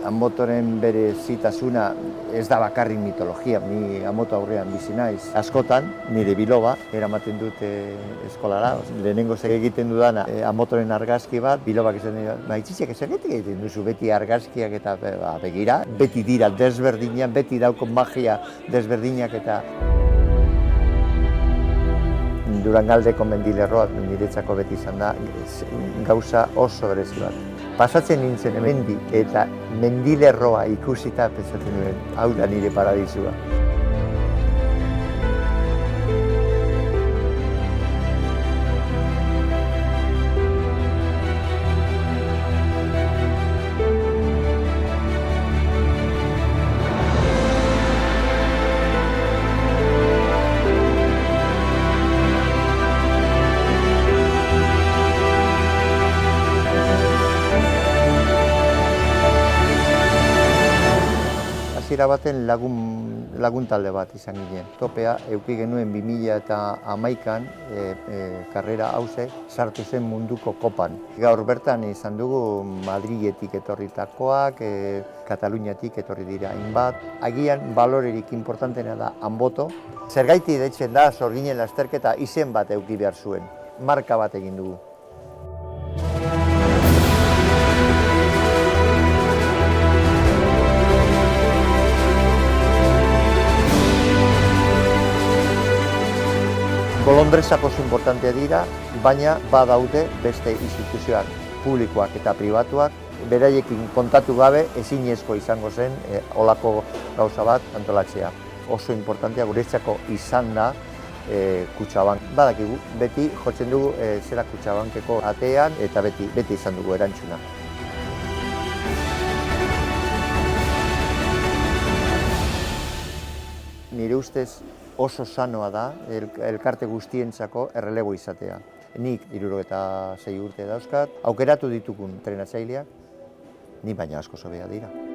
Amotoren bere zitasuna ez da bakarrik mitologia, ni Amoto aurrean bizi naiz. Askotan, nire biloba, eramaten dut eskolara, lehenengo egiten dudana Amotoren argazki bat, bilobak esan dira, itziziak esagetik egiten duzu beti argazkiak eta begira, beti dira desberdinak, beti dauko magia desberdinak eta Durangaldeko mendilerroa niretzako beti izan da gauza oso berezi bat. Pasatzen nintzen mendi eta mendilerroa ikusita pentsatzen nuen, hau da nire paradisua. Hasiera baten lagun talde bat izan ginen. Topea eduki genuen 2011an karrera hauze sartu zen munduko kopan. Gaur bertan izan dugu Madriletik etorritakoak, Kataluniatik etorri dira hainbat. Agian balorerik importantena da Anboto. Zergaiti deitzen da Sorginen lasterketa izen bat eduki behar zuen. Marka bat egin dugu. Bolondresak oso importantea dira, baina badaude beste instituzioak publikoak eta pribatuak, beraiekin kontatu gabe ezinezko izango zen olako gauza bat antolatzea. Oso importantea guretzako izan da Kutxabank. Badakigu, beti jotzen dugu zera Kutxabankeko atean eta beti izan dugu erantzuna. Nire ustez oso sanoa da elkarte guztientzako errelebo izatea. Nik 76 urte dauzkat, aukeratu ditugun trenatzaileak, ni baina asko hobea dira.